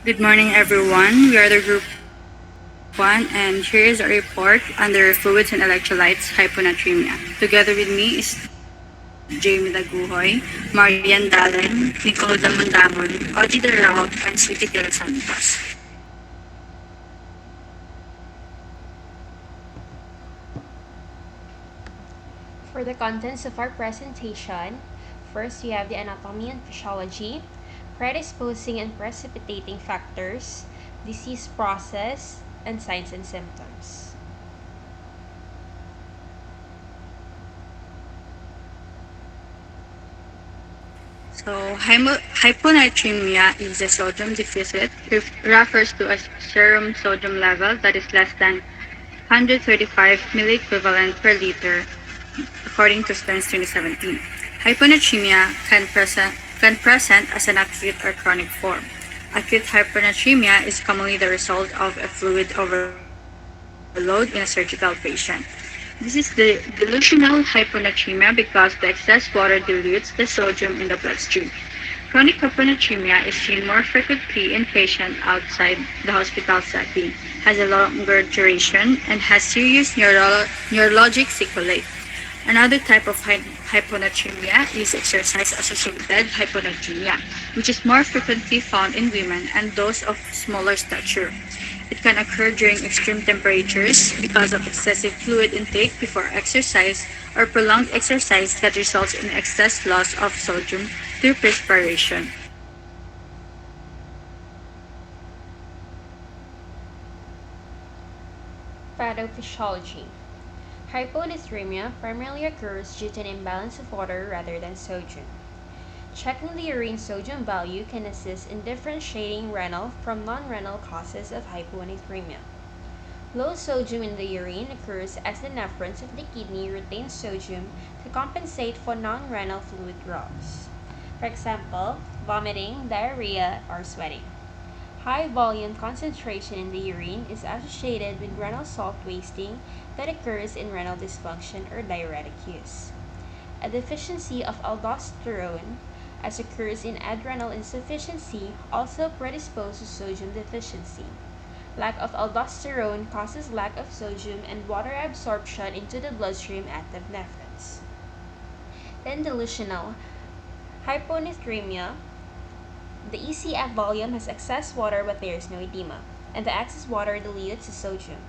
Good morning, everyone. We are the Group 1, and here is a report under Fluids and Electrolytes Hyponatremia. Together with me is Jamie Dagohoy, Marian Dalen, Nicole Damondamon, Audie Daraug, and Sweetie Santos. For the contents of our presentation, first we have the anatomy and physiology, predisposing and precipitating factors, disease process, and signs and symptoms. Hyponatremia is a sodium deficit. It refers to a serum sodium level that is less than 135 milliequivalent per liter, according to Stern's 2017. Hyponatremia can present as an acute or chronic form. Acute hyponatremia is commonly the result of a fluid overload in a surgical patient. This is the delusional hyponatremia because the excess water dilutes the sodium in the bloodstream. Chronic hyponatremia is seen more frequently in patients outside the hospital setting, has a longer duration, and has serious neurologic sequelae. Another type of hyponatremia is exercise-associated hyponatremia, which is more frequently found in women and those of smaller stature. It can occur during extreme temperatures because of excessive fluid intake before exercise or prolonged exercise that results in excess loss of sodium through perspiration. Pathophysiology. Hyponatremia primarily occurs due to an imbalance of water rather than sodium. Checking the urine sodium value can assist in differentiating renal from non-renal causes of hyponatremia. Low sodium in the urine occurs as the nephrons of the kidney retain sodium to compensate for non-renal fluid loss. For example, vomiting, diarrhea, or sweating. High volume concentration in the urine is associated with renal salt wasting that occurs in renal dysfunction or diuretic use. A deficiency of aldosterone, as occurs in adrenal insufficiency, also predisposes sodium deficiency. Lack of aldosterone causes lack of sodium and water absorption into the bloodstream at the nephrons. Then delusional hyponatremia. The ECF volume has excess water but there is no edema, and the excess water dilutes the sodium.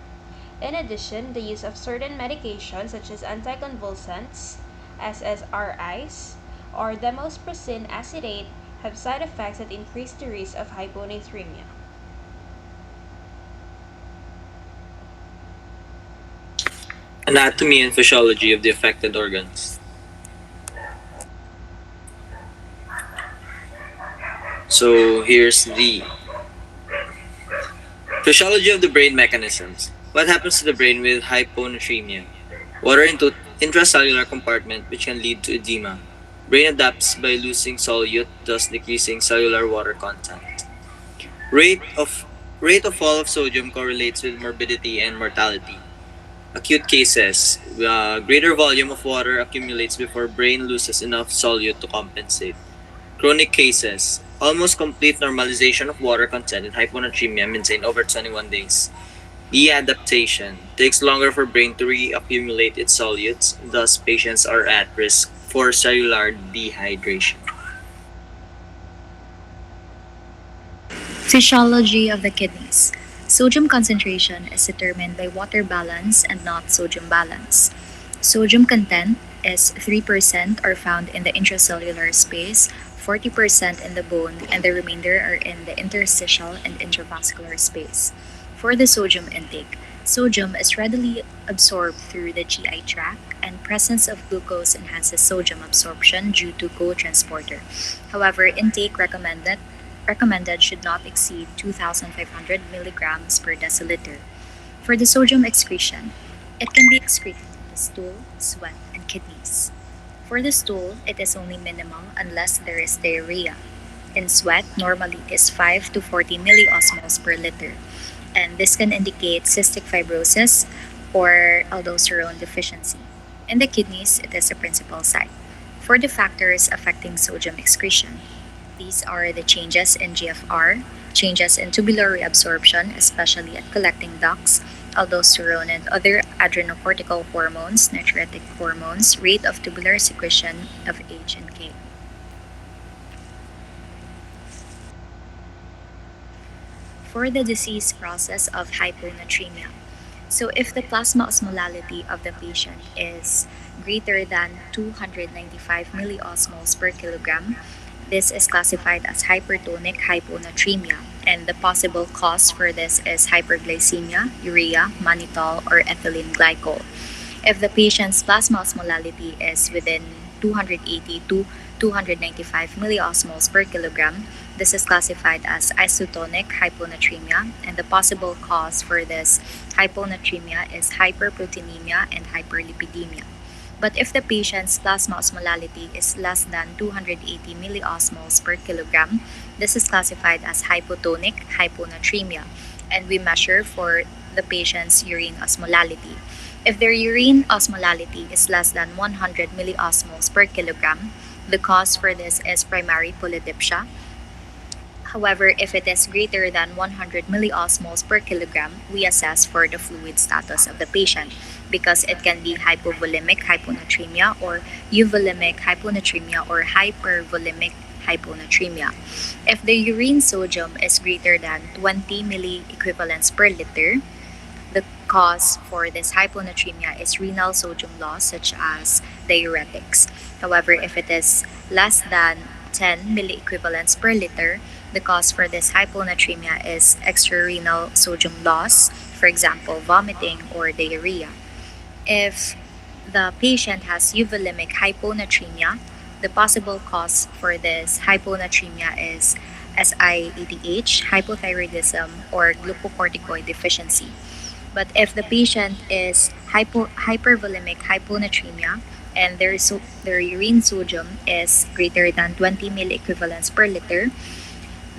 In addition, the use of certain medications such as anticonvulsants, SSRIs, or demosprocin acetate have side effects that increase the risk of hyponatremia. Anatomy and physiology of the affected organs. So here's the physiology of the brain mechanisms. What happens to the brain with hyponatremia? Water into intracellular compartment which can lead to edema. Brain adapts by losing solute, thus decreasing cellular water content. Rate of rate of fall of sodium correlates with morbidity and mortality. Acute cases, greater volume of water accumulates before brain loses enough solute to compensate. Chronic cases, almost complete normalization of water content in hyponatremia maintained over 21 days. Deadaptation takes longer for brain to reaccumulate its solutes, thus patients are at risk for cellular dehydration. Physiology of the kidneys. Sodium concentration is determined by water balance and not sodium balance. Sodium content is 3% are found in the intracellular space, 40% in the bone, and the remainder are in the interstitial and intravascular space. For the sodium intake, sodium is readily absorbed through the GI tract, and presence of glucose enhances sodium absorption due to co-transporter. However, intake recommended should not exceed 2,500 milligrams per deciliter. For the sodium excretion, it can be excreted in the stool, sweat, and kidneys. For the stool, it is only minimal unless there is diarrhea. In sweat, normally it is 5 to 40 milliosmoles per liter, and this can indicate cystic fibrosis or aldosterone deficiency. In the kidneys, it is a principal site. For the factors affecting sodium excretion, These are the changes in GFR, changes in tubular reabsorption, especially at collecting ducts, aldosterone and other adrenocortical hormones, natriuretic hormones, rate of tubular secretion of H and K. For the disease process of hyponatremia, so if the plasma osmolality of the patient is greater than 295 milliosmoles per kilogram, this is classified as hypertonic hyponatremia, and the possible cause for this is hyperglycemia, urea, mannitol, or ethylene glycol. If the patient's plasma osmolality is within 280 to 295 milliosmoles per kilogram, this is classified as isotonic hyponatremia, and the possible cause for this hyponatremia is hyperproteinemia and hyperlipidemia. But if the patient's plasma osmolality is less than 280 milliosmoles per kilogram, this is classified as hypotonic hyponatremia, and we measure for the patient's urine osmolality. If their urine osmolality is less than 100 milliosmoles per kilogram, the cause for this is primary polydipsia. However, if it is greater than 100 milliosmoles per kilogram, we assess for the fluid status of the patient because it can be hypovolemic hyponatremia or euvolemic hyponatremia or hypervolemic hyponatremia. If the urine sodium is greater than 20 milliequivalents per liter, the cause for this hyponatremia is renal sodium loss, such as diuretics. However, if it is less than 10 milliequivalents per liter, the cause for this hyponatremia is extrarenal sodium loss, for example, vomiting or diarrhea. If the patient has euvolemic hyponatremia, the possible cause for this hyponatremia is SIADH, hypothyroidism, or glucocorticoid deficiency. But if the patient is hypervolemic hyponatremia and their urine sodium is greater than 20 milliequivalents per liter,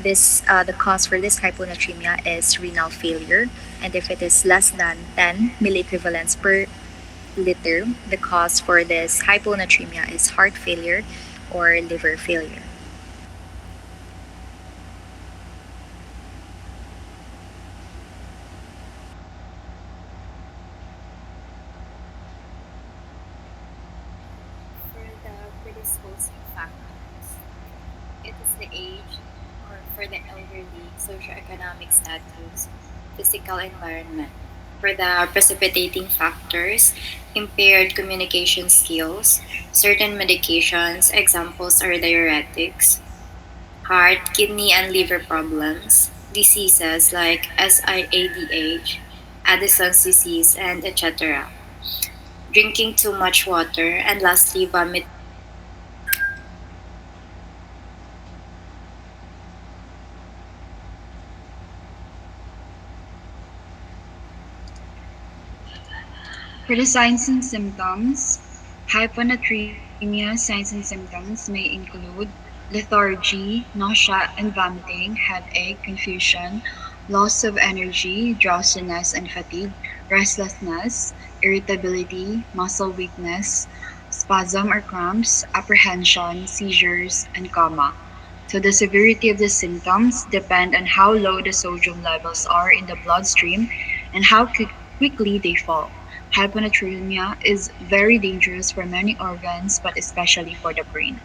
the cause for this hyponatremia is renal failure. And if it is less than 10 milliequivalents per liter, the cause for this hyponatremia is heart failure or liver failure. For the predisposing factors, it is the age, or for the elderly, socioeconomic status, physical environment. For the precipitating factors, impaired communication skills, certain medications, examples are diuretics, heart, kidney, and liver problems, diseases like SIADH, Addison's disease, and etc. Drinking too much water, and lastly, vomiting. For the signs and symptoms, hyponatremia signs and symptoms may include lethargy, nausea and vomiting, headache, confusion, loss of energy, drowsiness and fatigue, restlessness, irritability, muscle weakness, spasm or cramps, apprehension, seizures, and coma. So the severity of the symptoms depend on how low the sodium levels are in the bloodstream and how quickly they fall. Hyponatremia is very dangerous for many organs, but especially for the brain.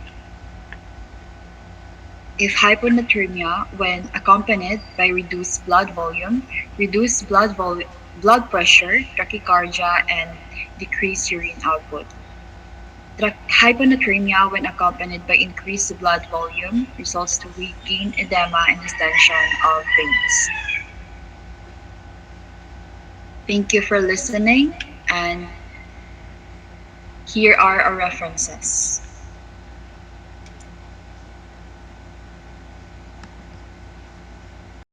If hyponatremia, when accompanied by reduced blood pressure, tachycardia, and decreased urine output. Hyponatremia, when accompanied by increased blood volume, results to weight gain, edema, and distension of veins. Thank you for listening, and here are our references.